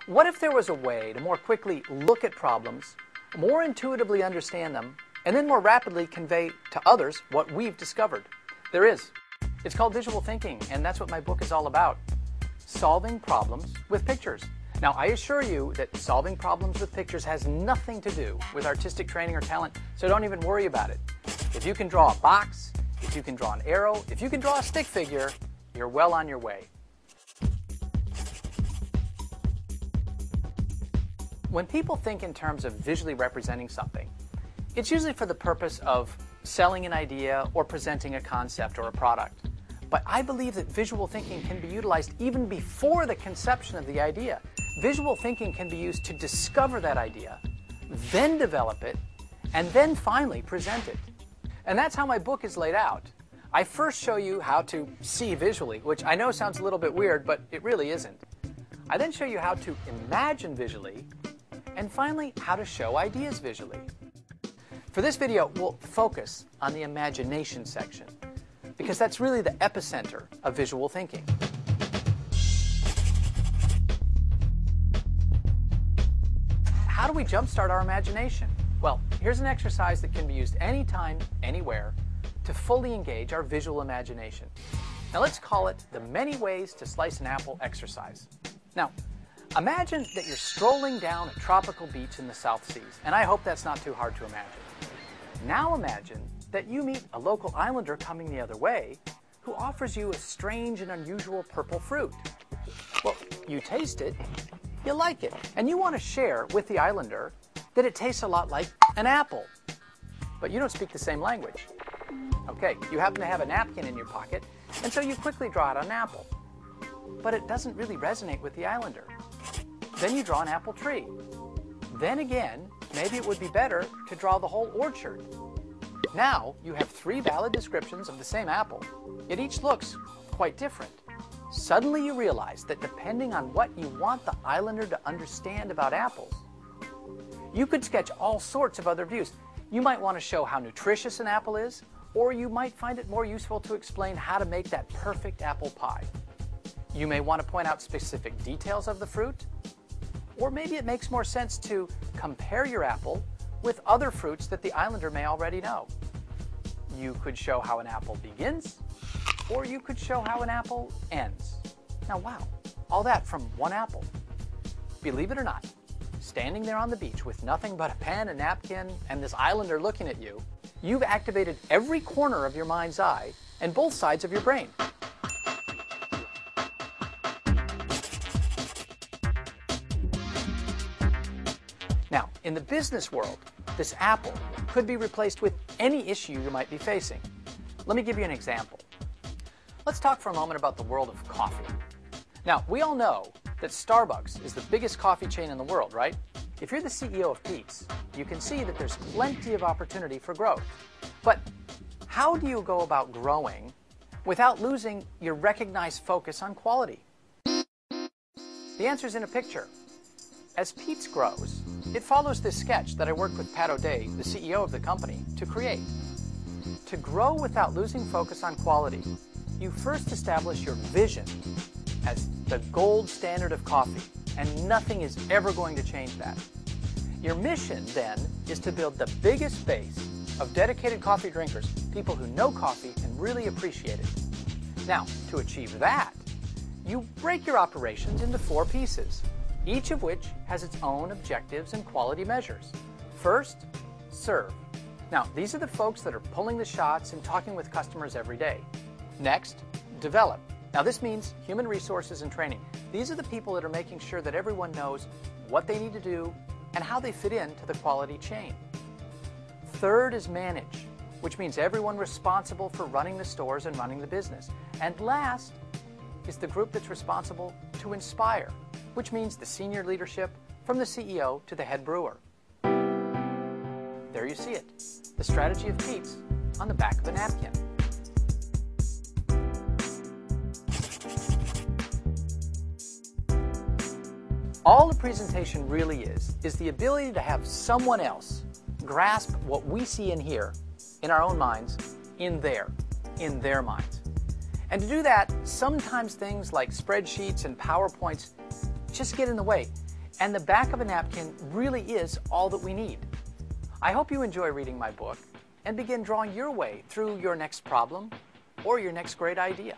What if there was a way to more quickly look at problems, more intuitively understand them, and then more rapidly convey to others what we've discovered? There is. It's called visual thinking, and that's what my book is all about. Solving problems with pictures. Now, I assure you that solving problems with pictures has nothing to do with artistic training or talent, so don't even worry about it. If you can draw a box, if you can draw an arrow, if you can draw a stick figure, you're well on your way. When people think in terms of visually representing something, it's usually for the purpose of selling an idea or presenting a concept or a product. But I believe that visual thinking can be utilized even before the conception of the idea. Visual thinking can be used to discover that idea, then develop it, and then finally present it. And that's how my book is laid out. I first show you how to see visually, which I know sounds a little bit weird, but it really isn't. I then show you how to imagine visually, and finally, how to show ideas visually. For this video, we'll focus on the imagination section, because that's really the epicenter of visual thinking. How do we jumpstart our imagination? Well, here's an exercise that can be used anytime, anywhere, to fully engage our visual imagination. Now let's call it the many ways to slice an apple exercise. Now, imagine that you're strolling down a tropical beach in the South Seas, and I hope that's not too hard to imagine. Now imagine that you meet a local islander coming the other way who offers you a strange and unusual purple fruit. Well, you taste it, you like it, and you want to share with the islander that it tastes a lot like an apple. But you don't speak the same language. Okay, you happen to have a napkin in your pocket, and so you quickly draw out an apple. But it doesn't really resonate with the islander. Then you draw an apple tree. Then again, maybe it would be better to draw the whole orchard. Now you have 3 valid descriptions of the same apple, yet each looks quite different. Suddenly you realize that depending on what you want the islander to understand about apples, you could sketch all sorts of other views. You might want to show how nutritious an apple is, or you might find it more useful to explain how to make that perfect apple pie. You may want to point out specific details of the fruit, or maybe it makes more sense to compare your apple with other fruits that the islander may already know. You could show how an apple begins, or you could show how an apple ends. Now wow, all that from one apple. Believe it or not, standing there on the beach with nothing but a pen, a napkin, and this islander looking at you, you've activated every corner of your mind's eye and both sides of your brain. Now, in the business world, this apple could be replaced with any issue you might be facing. Let me give you an example. Let's talk for a moment about the world of coffee. Now, we all know that Starbucks is the biggest coffee chain in the world, right? If you're the CEO of Peet's, you can see that there's plenty of opportunity for growth. But how do you go about growing without losing your recognized focus on quality? The answer's in a picture. As Peet's grows, it follows this sketch that I worked with Pat O'Day, the CEO of the company, to create. To grow without losing focus on quality, you first establish your vision as the gold standard of coffee, and nothing is ever going to change that. Your mission, then, is to build the biggest base of dedicated coffee drinkers, people who know coffee and really appreciate it. Now, to achieve that, you break your operations into 4 pieces, each of which has its own objectives and quality measures. First, serve. Now, these are the folks that are pulling the shots and talking with customers every day. Next, develop. Now, this means human resources and training. These are the people that are making sure that everyone knows what they need to do and how they fit into the quality chain. Third is manage, which means everyone responsible for running the stores and running the business. And last is the group that's responsible to inspire, which means the senior leadership from the CEO to the head brewer. There you see it, the strategy of Peet's on the back of a napkin. All the presentation really is the ability to have someone else grasp what we see and hear in our own minds in their minds. And to do that, sometimes things like spreadsheets and PowerPoints just get in the way, and the back of a napkin really is all that we need. I hope you enjoy reading my book and begin drawing your way through your next problem or your next great idea.